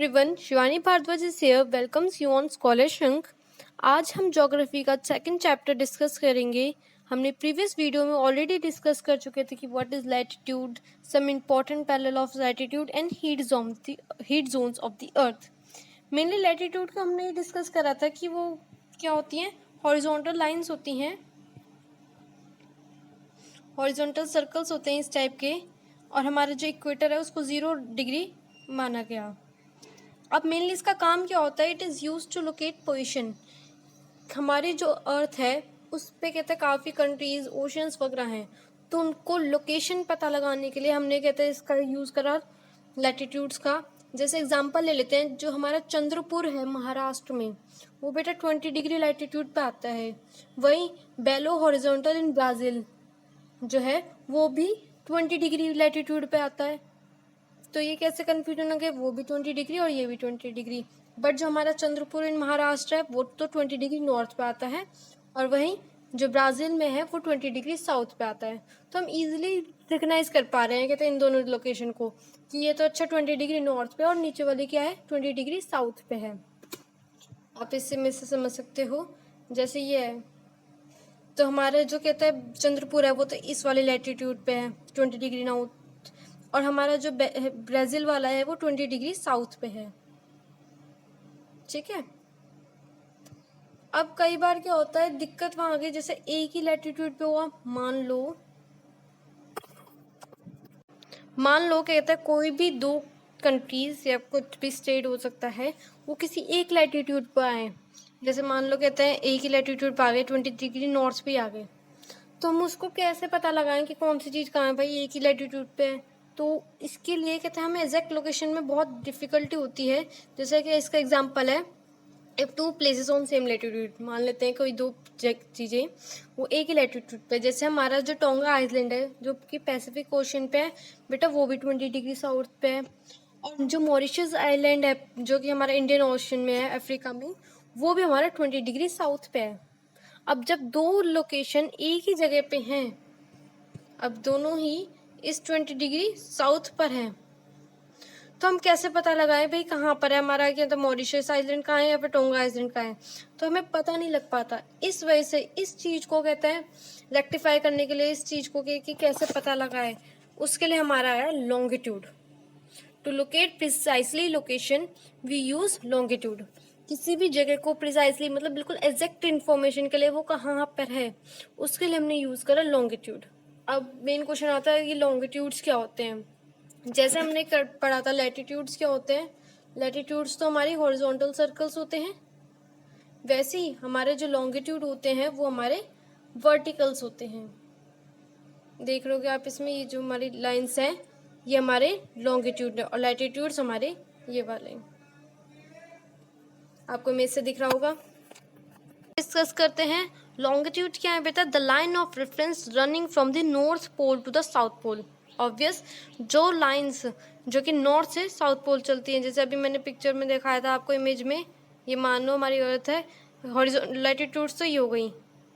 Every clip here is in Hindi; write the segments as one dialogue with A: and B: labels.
A: Everyone, Shivani Bhardwaj is here, welcomes you on Scholar Shankh. आज हम ज्योग्राफी का सेकंड चैप्टर डिस्कस करेंगे। हमने प्रीवियस वीडियो में ऑलरेडी डिस्कस कर चुके थे कि what is latitude, some important parallel of latitude and heat zones of the earth. Mainly latitude का हमने डिस्कस करा था कि वो क्या होती हैं, हॉरिजॉन्टल लाइंस होती हैं, हॉरिजॉन्टल सर्कल्स होते हैं इस टाइप के, और हमारा जो इक्वेटर है उसको 0 डिग्री माना गया। अब मेनली इसका काम क्या होता है, it is use to locate position. हमारी जो अर्थ है उस पे कहते हैं काफ़ी कंट्रीज, ओशंस वगैरह हैं, तो उनको लोकेशन पता लगाने के लिए हमने कहते हैं इसका यूज़ करा लैटिट्यूड्स का। जैसे एग्जांपल ले लेते हैं, जो हमारा चंद्रपुर है महाराष्ट्र में, वो बेटा 20 डिग्री लैटिट्यूड पे आता है। वहीं बेलो हॉरिजॉन्टल इन ब्राज़ील जो है वो भी 20 डिग्री लैटिट्यूड पे आता है। तो ये कैसे कन्फ्यूजन हो गया, वो भी 20 डिग्री और ये भी 20 डिग्री, बट जो हमारा चंद्रपुर इन महाराष्ट्र है वो तो 20 डिग्री नॉर्थ पे आता है, और वहीं जो ब्राज़ील में है वो 20 डिग्री साउथ पे आता है। तो हम इजीली रिकग्नाइज कर पा रहे हैं कहते हैं इन दोनों लोकेशन को कि ये तो अच्छा 20 डिग्री नॉर्थ पे और नीचे वाली क्या है 20 डिग्री साउथ पे है। आप इससे में से समझ सकते हो, जैसे ये है तो हमारे जो कहता है चंद्रपुर है वो तो इस वाले लैटिट्यूड पे है 20 डिग्री नॉर्थ, और हमारा जो ब्राज़ील वाला है वो 20 डिग्री साउथ पे है। ठीक है। अब कई बार क्या होता है, दिक्कत वहां आ गई, जैसे एक ही लैटिट्यूड पे हुआ, मान लो कहता है कोई भी दो कंट्रीज या कुछ भी स्टेट हो सकता है, वो किसी एक लैटिट्यूड पर आए। जैसे मान लो कहते हैं एक ही लैटिट्यूड पर आ गए, 20 डिग्री नॉर्थ पे आ गए, तो हम उसको कैसे पता लगाएं कि कौन सी चीज़ कहाँ है, भाई एक ही लैटिट्यूड पे है। तो इसके लिए कहते हैं हमें एग्जैक्ट लोकेशन में बहुत डिफ़िकल्टी होती है। जैसे कि इसका एग्जांपल है, if two places on same latitude, मान लेते हैं कोई दो चीज़ें वो एक ही लैटिट्यूड पे, जैसे हमारा जो टोंगा आइलैंड है जो कि पैसिफिक ओशन पे है बेटा, वो भी 20 डिग्री साउथ पे है, और जो मॉरिशस आइलैंड है जो कि हमारा इंडियन ओशन में है अफ्रीका में, वो भी हमारा 20 डिग्री साउथ पे है। अब जब दो लोकेशन एक ही जगह पे हैं, अब दोनों ही इस 20 डिग्री साउथ पर हैं, तो हम कैसे पता लगाएं भाई कहाँ पर है हमारा, क्या तो मॉरिशस आइलैंड कहाँ है या फिर टोंगा आइलैंड कहाँ है, तो हमें पता नहीं लग पाता। इस वजह से इस चीज़ को कहते हैं रेक्टिफाई करने के लिए, इस चीज़ को कि कैसे पता लगाए, उसके लिए हमारा है longitude. To locate precisely location we use longitude. किसी भी जगह को प्रिसाइसली मतलब बिल्कुल एग्जैक्ट इन्फॉर्मेशन के लिए वो कहाँ पर है, उसके लिए हमने यूज़ करा लॉन्गिट्यूड। अब मेन क्वेश्चन आता है कि लॉन्गिट्यूड्स क्या होते हैं। जैसे हमने पढ़ा था लैटिट्यूड्स क्या होते हैं, लैटिट्यूड्स तो हमारी हॉरिजॉन्टल सर्कल्स होते हैं, वैसे ही हमारे जो लॉन्गिट्यूड होते हैं वो हमारे वर्टिकल्स होते हैं। देख रहे हो आप इसमें, ये जो हमारी लाइंस हैं ये हमारे लॉन्गिट्यूड है, और लैटिट्यूड्स हमारे ये वाले, आपको इमेज से दिख रहा होगा। डिस्कस करते हैं लॉन्गिट्यूड क्या है बेटा, the line of reference running from the north pole to the south pole. Obvious, जो लाइंस जो कि नॉर्थ से साउथ पोल चलती हैं, जैसे अभी मैंने पिक्चर में दिखाया था आपको इमेज में, ये मान लो हमारी अर्थ है, हॉरिजॉन्टल लैटिट्यूड्स तो ये हो गई,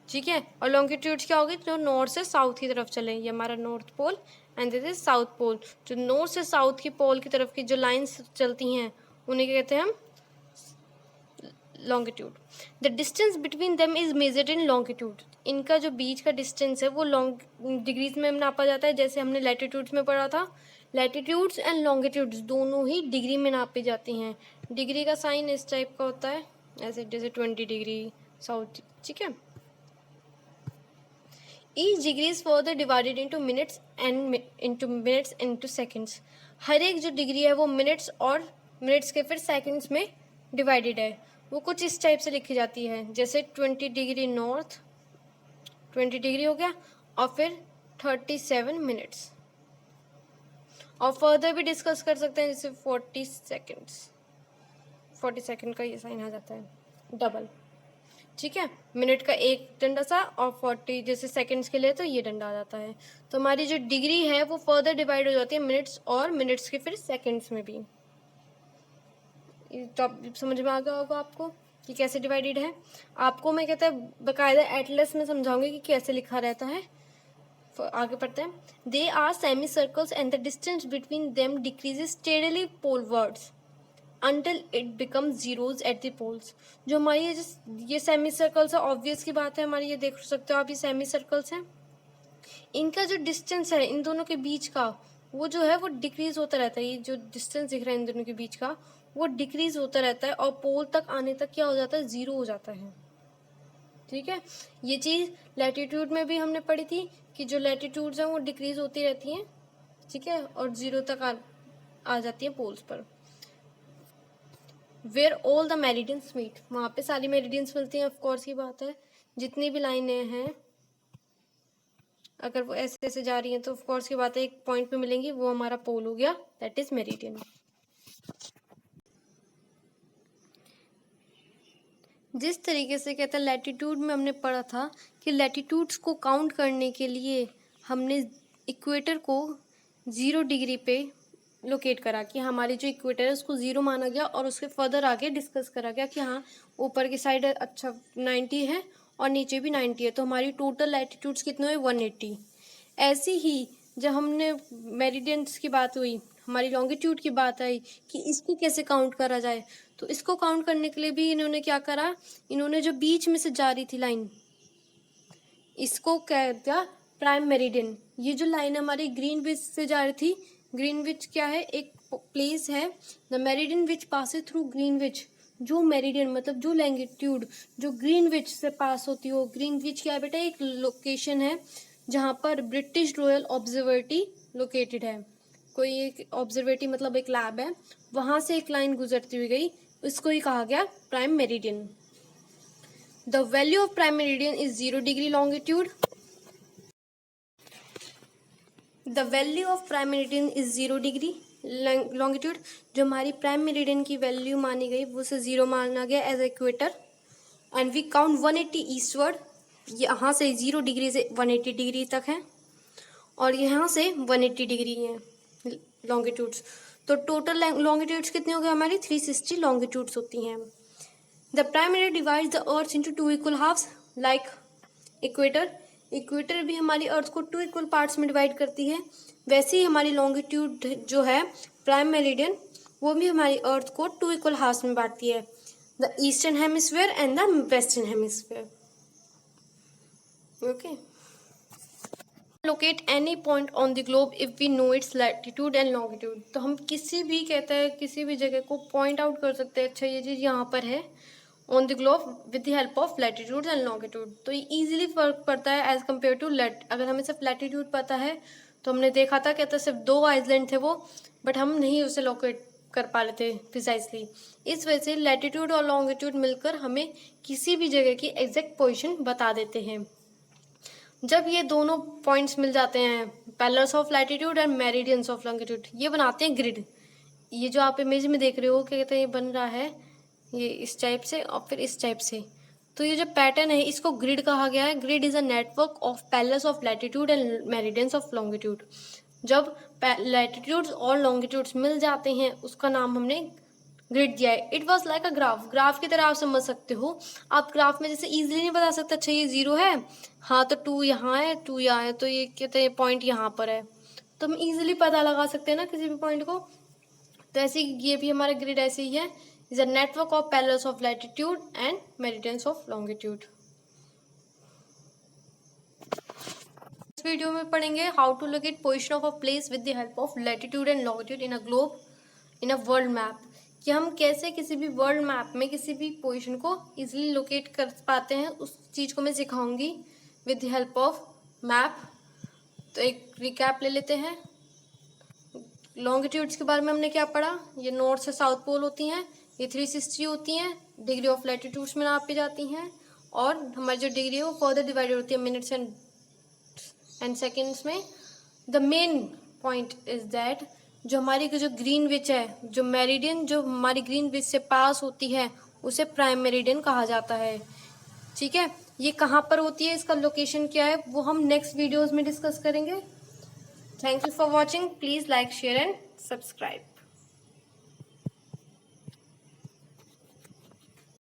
A: ठीक है, और लॉन्गिट्यूड्स क्या होगी, जो नॉर्थ से साउथ की तरफ चले, ये हमारा north pole and this is south pole. जो नॉर्थ से साउथ की पोल की तरफ की जो लाइंस चलती हैं उन्हें क्या कहते हैं हम, longitude. The distance between them is measured in longitude. इनका जो बीच का डिस्टेंस है वो लॉन्ग डिग्रीज में नापा जाता है, जैसे हमने लैटिट्यूड्स में पढ़ा था। लैटिट्यूड्स एंड लॉन्गिट्यूड्स दोनों ही डिग्री में नापी जाती हैं। डिग्री का साइन इस टाइप का होता है, ऐसे जैसे 20 डिग्री साउथ, ठीक है। Each degree is further divided into minutes and into seconds. हर एक जो डिग्री है वो मिनट्स और मिनट्स के फिर सेकेंड्स में डिवाइडेड है। वो कुछ इस टाइप से लिखी जाती है, जैसे 20 डिग्री नॉर्थ 20 डिग्री हो गया, और फिर 37 मिनट्स, और फर्दर भी डिस्कस कर सकते हैं, जैसे 40 सेकेंड्स, 40 सेकेंड का ये साइन आ जाता है डबल, ठीक है। मिनट का एक डंडा सा, और 40 जैसे सेकंड्स के लिए तो ये डंडा आ जाता है। तो हमारी जो डिग्री है वो फर्दर डिवाइड हो जाती है मिनट्स और मिनट्स के फिर सेकंड्स में भी। तो आप समझ में आ गया होगा आपको कि कैसे डिवाइडेड है। आपको मैं कहता है बाकायदा एटलस में समझाऊंगी कि कैसे लिखा रहता है। आगे पढ़ते हैं। They are semi circles and the distance between them decreases steadily polewards. until it becomes zeros at the poles। जो हमारी ये सेमी सर्कल्स है, ऑब्वियस की बात है हमारी, ये देख सकते हो आप, ये सेमी सर्कल्स हैं। इनका जो डिस्टेंस है इन दोनों के बीच का, वो जो है वो डिक्रीज होता रहता है। ये जो डिस्टेंस दिख रहा है इन दोनों के बीच का, वो डिक्रीज होता रहता है और पोल तक आने तक क्या हो जाता है, जीरो हो जाता है। ठीक है, ये चीज़ लैटिट्यूड में भी हमने पढ़ी थी कि जो लैटिट्यूड्स हैं वो डिक्रीज होती रहती हैं, ठीक है, और जीरो तक आ जाती हैं पोल्स पर। Where all the meridians meet, वहाँ पे सारी मेरिडियंस मिलती हैं, ऑफकोर्स की बात है। जितनी भी लाइनें हैं अगर वो ऐसे ऐसे जा रही हैं तो ऑफकोर्स की बात है एक पॉइंट पे मिलेंगी, वो हमारा पोल हो गया, दैट इज मेरिडियन। जिस तरीके से कहता है लैटिट्यूड में हमने पढ़ा था कि लैटिट्यूड्स को काउंट करने के लिए हमने इक्वेटर को 0 डिग्री पे लोकेट करा कि हमारी जो इक्वेटर है उसको 0 माना गया, और उसके फर्दर आगे डिस्कस करा गया कि हाँ ऊपर की साइड अच्छा 90 है और नीचे भी 90 है, तो हमारी टोटल लैटिट्यूड्स कितने हुए, 180। ऐसी ही जब हमने मेरिडियंस की बात हुई, हमारी लॉन्गिट्यूड की बात आई कि इसको कैसे काउंट करा जाए, तो इसको काउंट करने के लिए भी इन्होंने क्या करा, इन्होंने जो बीच में से जा रही थी लाइन, इसको क्या दिया, प्राइम मेरिडियन। ये जो लाइन हमारी ग्रीनविच से जा रही थी, ग्रीनविच क्या है, एक प्लेस है, the meridian which passes through Greenwich. जो मेरिडियन मतलब जो लैंगिट्यूड जो ग्रीनविच से पास होती हो, ग्रीनविच क्या है बेटा, एक लोकेशन है जहाँ पर ब्रिटिश रॉयल ऑब्जर्वेटरी लोकेटेड है। कोई एक ऑब्जर्वेटरी मतलब एक लैब है, वहाँ से एक लाइन गुजरती हुई गई, इसको ही कहा गया prime meridian. The value of prime meridian is 0 degree longitude. The value of prime meridian is 0 degree longitude. जो हमारी प्राइम मेरिडियन की वैल्यू मानी गई वो से 0 माना गया as equator, and we count 180 eastward. यहाँ से 0 डिग्री से 180 डिग्री तक है, और यहाँ से 180 डिग्री है लॉन्गिट्यूड्स। तो टोटल लॉन्गिट्यूड्स कितनी हो गई हमारी, 360 लॉन्गिट्यूड्स होती हैं। The prime meridian divides the earth into 2 equal halves like equator. Equator भी हमारी अर्थ को 2 इक्वल पार्ट्स में डिवाइड करती है, वैसे ही हमारी लॉन्गिट्यूड जो है प्राइम मेरिडियन, वो भी हमारी अर्थ को 2 इक्वल हाफ्स में बांटती है, the eastern hemisphere and the western hemisphere. Okay, locate any point on the globe if we know its latitude and longitude. तो हम किसी भी कहते हैं किसी भी जगह को पॉइंट आउट कर सकते हैं, अच्छा ये चीज़ यहाँ पर है on the globe with the help of latitude and longitude. तो ये ईजिली फर्क पड़ता है एज कम्पेयर टू अगर हमें सिर्फ लैटिट्यूड पता है तो हमने देखा था कहते सिर्फ 2 आइलैंड थे वो, बट हम नहीं उसे लोकेट कर पा रहे थे प्रिसाइसली। इस वजह से लैटिट्यूड और लॉन्गिट्यूड मिलकर हमें किसी भी जगह की एग्जैक्ट पोजीशन बता देते हैं। जब ये दोनों पॉइंट्स मिल जाते हैं, parallels of latitude and meridians of longitude, ये बनाते हैं ग्रिड। ये जो आप इमेज में देख रहे हो क्या कहते हैं, ये बन रहा है ये इस टाइप से और फिर इस टाइप से। तो ये जो पैटर्न है इसको ग्रिड कहा गया है। Grid is a network of parallels of latitude and meridians of longitude. जब लैटिट्यूड्स और लॉन्गिट्यूड्स मिल जाते हैं उसका नाम हमने ग्रिड दिया है। It was like a graph, graph की तरह आप समझ सकते हो। आप ग्राफ में जैसे इजीली नहीं बता सकते अच्छा ये 0 है, हाँ तो 2 यहाँ है, 2 यहाँ है, तो ये कहते हैं पॉइंट यहाँ पर है, तो हम इजीली पता लगा सकते हैं ना किसी भी पॉइंट को। तो ऐसे ये भी हमारा ग्रिड ऐसे ही है, is a network of parallels of latitude and meridians of longitude. इस वीडियो में पढ़ेंगे how to locate position of a place with the help of latitude and longitude in a globe in a world map. कि हम कैसे किसी भी वर्ल्ड मैप में किसी भी पोजीशन को इजीली लोकेट कर पाते हैं, उस चीज़ को मैं सिखाऊंगी with the help of map. तो एक रिकैप ले लेते हैं। लॉन्गिट्यूड्स के बारे में हमने क्या पढ़ा, ये नॉर्थ से साउथ पोल होती हैं, ये 360 होती हैं, डिग्री ऑफ लैटिट्यूड्स में नापी जाती हैं, और हमारी जो डिग्री है वो फर्दर डिवाइडेड होती है मिनट्स एंड सेकेंड्स में। The main point is that जो हमारी जो ग्रीनविच है, जो मेरिडियन जो हमारी ग्रीनविच से पास होती है उसे प्राइम मेरिडियन कहा जाता है। ठीक है, ये कहाँ पर होती है, इसका लोकेशन क्या है, वो हम नेक्स्ट वीडियोस में डिस्कस करेंगे। Thank you for watching. Please like, share and subscribe.